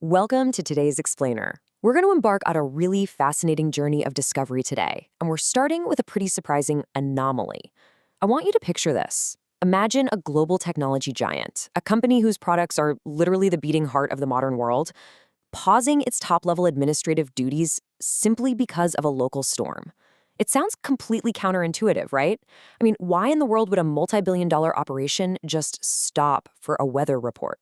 Welcome to today's Explainer. We're going to embark on a really fascinating journey of discovery today, and we're starting with a pretty surprising anomaly. I want you to picture this. Imagine a global technology giant, a company whose products are literally the beating heart of the modern world, pausing its top-level administrative duties simply because of a local storm. It sounds completely counterintuitive, right? I mean, why in the world would a multi-billion-dollar operation just stop for a weather report?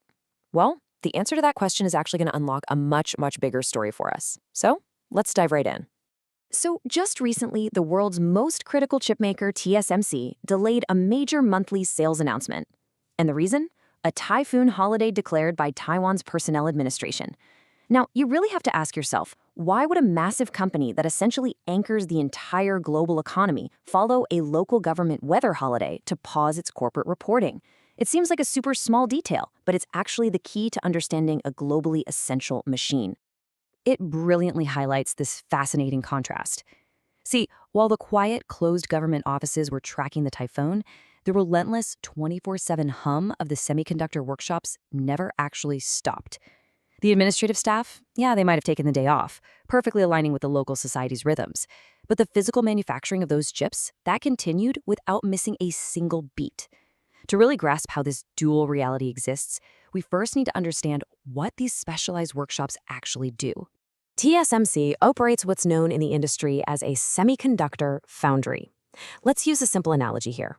Well, the answer to that question is actually going to unlock a much, much bigger story for us. So let's dive right in. So just recently, the world's most critical chipmaker, TSMC, delayed a major monthly sales announcement. And the reason? A typhoon holiday declared by Taiwan's Personnel Administration. Now, you really have to ask yourself, why would a massive company that essentially anchors the entire global economy follow a local government weather holiday to pause its corporate reporting? It seems like a super small detail, but it's actually the key to understanding a globally essential machine. It brilliantly highlights this fascinating contrast. See, while the quiet, closed government offices were tracking the typhoon, the relentless 24/7 hum of the semiconductor workshops never actually stopped. The administrative staff, yeah, they might have taken the day off, perfectly aligning with the local society's rhythms. But the physical manufacturing of those chips, that continued without missing a single beat. To really grasp how this dual reality exists, we first need to understand what these specialized workshops actually do. TSMC operates what's known in the industry as a semiconductor foundry. Let's use a simple analogy here.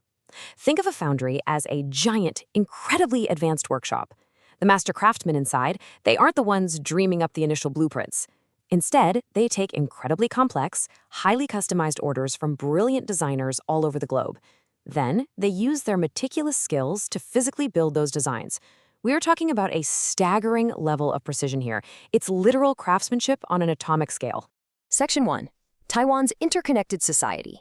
Think of a foundry as a giant, incredibly advanced workshop. The master craftsmen inside, they aren't the ones dreaming up the initial blueprints. Instead, they take incredibly complex, highly customized orders from brilliant designers all over the globe. Then, they use their meticulous skills to physically build those designs. We are talking about a staggering level of precision here. It's literal craftsmanship on an atomic scale. Section 1. Taiwan's interconnected society.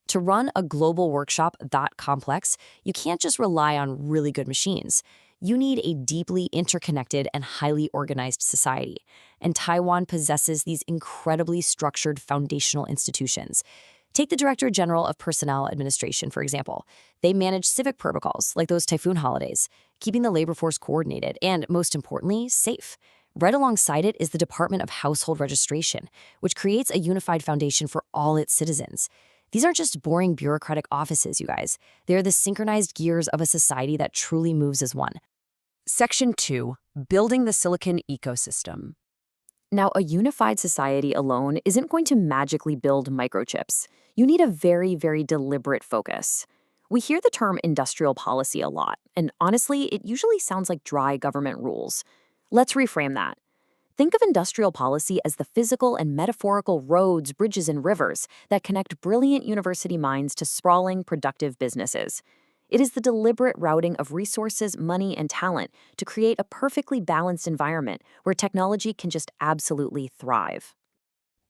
To run a global workshop that complex, you can't just rely on really good machines. You need a deeply interconnected and highly organized society. And Taiwan possesses these incredibly structured foundational institutions. Take the Director General of Personnel Administration, for example. They manage civic protocols, like those typhoon holidays, keeping the labor force coordinated and, most importantly, safe. Right alongside it is the Department of Household Registration, which creates a unified foundation for all its citizens. These aren't just boring bureaucratic offices, you guys. They're the synchronized gears of a society that truly moves as one. Section 2. Building the Silicon Ecosystem. Now, a unified society alone isn't going to magically build microchips. You need a very, very deliberate focus. We hear the term industrial policy a lot, and honestly, it usually sounds like dry government rules. Let's reframe that. Think of industrial policy as the physical and metaphorical roads, bridges, and rivers that connect brilliant university minds to sprawling, productive businesses. It is the deliberate routing of resources, money, and talent to create a perfectly balanced environment where technology can just absolutely thrive.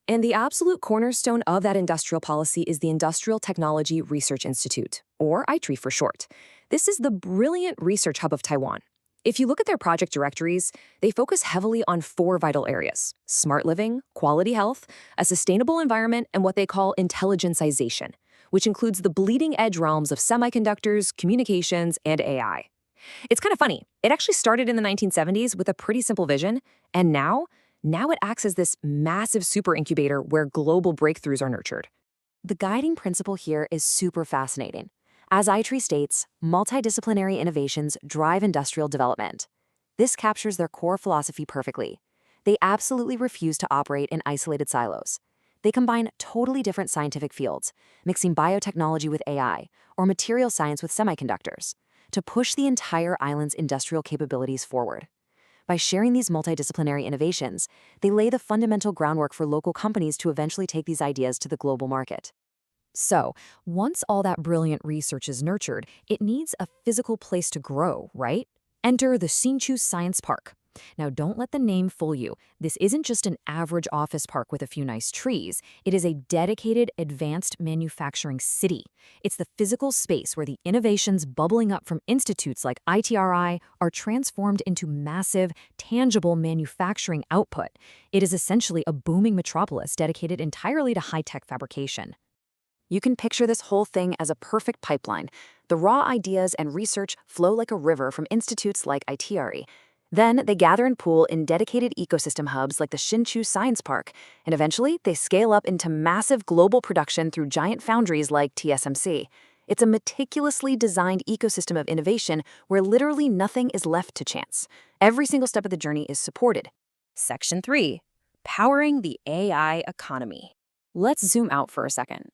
And the absolute cornerstone of that industrial policy is the Industrial Technology Research Institute, or ITRI for short. This is the brilliant research hub of Taiwan. If you look at their project directories, they focus heavily on 4 vital areas: smart living, quality health, a sustainable environment, and what they call intelligencization, which includes the bleeding-edge realms of semiconductors, communications, and AI. It's kind of funny. It actually started in the 1970s with a pretty simple vision, and now it acts as this massive super incubator where global breakthroughs are nurtured. The guiding principle here is super fascinating. As ITRI states, multidisciplinary innovations drive industrial development. This captures their core philosophy perfectly. They absolutely refuse to operate in isolated silos. They combine totally different scientific fields, mixing biotechnology with AI, or material science with semiconductors, to push the entire island's industrial capabilities forward. By sharing these multidisciplinary innovations, they lay the fundamental groundwork for local companies to eventually take these ideas to the global market. So, once all that brilliant research is nurtured, it needs a physical place to grow, right? Enter the Hsinchu Science Park. Now, don't let the name fool you. This isn't just an average office park with a few nice trees. It is a dedicated, advanced manufacturing city. It's the physical space where the innovations bubbling up from institutes like ITRI are transformed into massive, tangible manufacturing output. It is essentially a booming metropolis dedicated entirely to high-tech fabrication. You can picture this whole thing as a perfect pipeline. The raw ideas and research flow like a river from institutes like ITRI. Then they gather and pool in dedicated ecosystem hubs like the Hsinchu Science Park, and eventually they scale up into massive global production through giant foundries like TSMC. It's a meticulously designed ecosystem of innovation where literally nothing is left to chance. Every single step of the journey is supported. Section 3. Powering the AI economy. Let's zoom out for a second.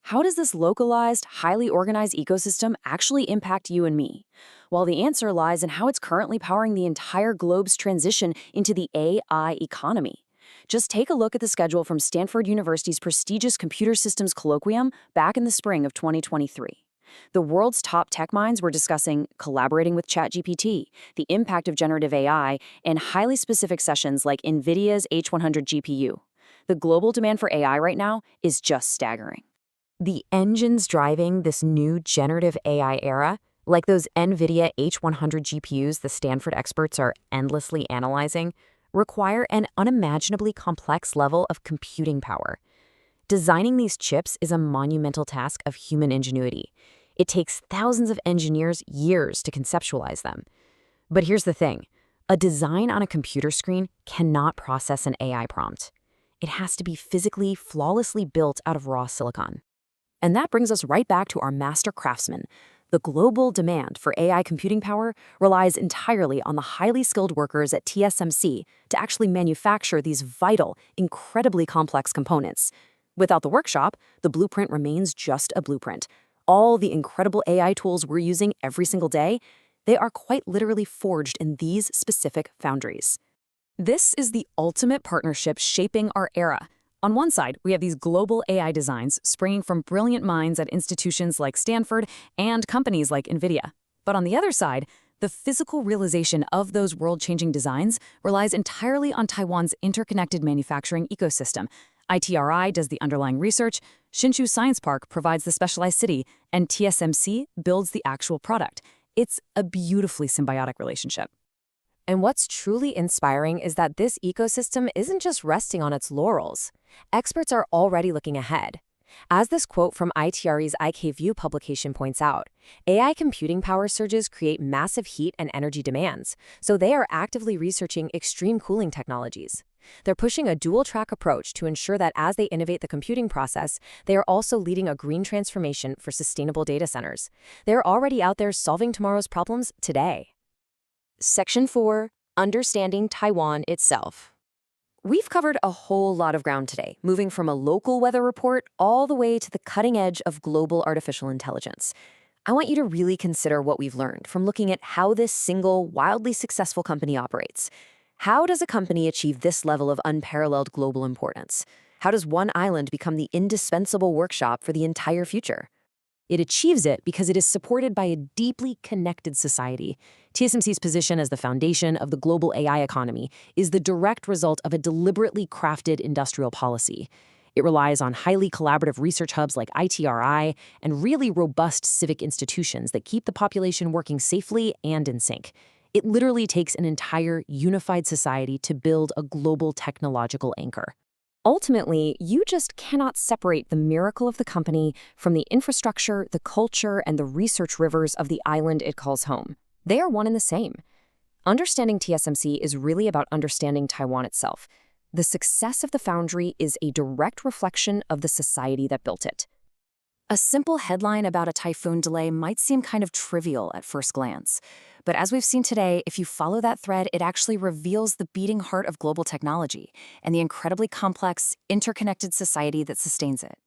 How does this localized, highly organized ecosystem actually impact you and me? Well, the answer lies in how it's currently powering the entire globe's transition into the AI economy. Just take a look at the schedule from Stanford University's prestigious Computer Systems Colloquium back in the spring of 2023. The world's top tech minds were discussing collaborating with ChatGPT, the impact of generative AI, and highly specific sessions like NVIDIA's H100 GPU. The global demand for AI right now is just staggering. The engines driving this new generative AI era, like those NVIDIA H100 GPUs the Stanford experts are endlessly analyzing, require an unimaginably complex level of computing power. Designing these chips is a monumental task of human ingenuity. It takes thousands of engineers years to conceptualize them. But here's the thing. A design on a computer screen cannot process an AI prompt. It has to be physically, flawlessly built out of raw silicon. And that brings us right back to our master craftsmen. The global demand for AI computing power relies entirely on the highly skilled workers at TSMC to actually manufacture these vital, incredibly complex components. Without the workshop, the blueprint remains just a blueprint. All the incredible AI tools we're using every single day, they are quite literally forged in these specific foundries. This is the ultimate partnership shaping our era. On one side, we have these global AI designs springing from brilliant minds at institutions like Stanford and companies like NVIDIA. But on the other side, the physical realization of those world-changing designs relies entirely on Taiwan's interconnected manufacturing ecosystem. ITRI does the underlying research, Hsinchu Science Park provides the specialized city, and TSMC builds the actual product. It's a beautifully symbiotic relationship. And what's truly inspiring is that this ecosystem isn't just resting on its laurels. Experts are already looking ahead. As this quote from ITRE's IKView publication points out, AI computing power surges create massive heat and energy demands, so they are actively researching extreme cooling technologies. They're pushing a dual-track approach to ensure that as they innovate the computing process, they are also leading a green transformation for sustainable data centers. They're already out there solving tomorrow's problems today. Section 4. Understanding Taiwan itself. We've covered a whole lot of ground today, moving from a local weather report all the way to the cutting edge of global artificial intelligence. I want you to really consider what we've learned from looking at how this single, wildly successful company operates. How does a company achieve this level of unparalleled global importance? How does one island become the indispensable workshop for the entire future? It achieves it because it is supported by a deeply connected society. TSMC's position as the foundation of the global AI economy is the direct result of a deliberately crafted industrial policy. It relies on highly collaborative research hubs like ITRI and really robust civic institutions that keep the population working safely and in sync. It literally takes an entire unified society to build a global technological anchor. Ultimately, you just cannot separate the miracle of the company from the infrastructure, the culture, and the research rivers of the island it calls home. They are one and the same. Understanding TSMC is really about understanding Taiwan itself. The success of the foundry is a direct reflection of the society that built it. A simple headline about a typhoon delay might seem kind of trivial at first glance. But as we've seen today, if you follow that thread, it actually reveals the beating heart of global technology and the incredibly complex, interconnected society that sustains it.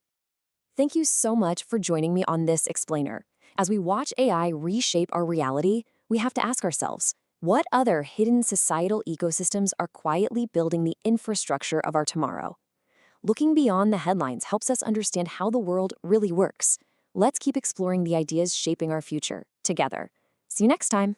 Thank you so much for joining me on this explainer. As we watch AI reshape our reality, we have to ask ourselves, what other hidden societal ecosystems are quietly building the infrastructure of our tomorrow? Looking beyond the headlines helps us understand how the world really works. Let's keep exploring the ideas shaping our future together. See you next time.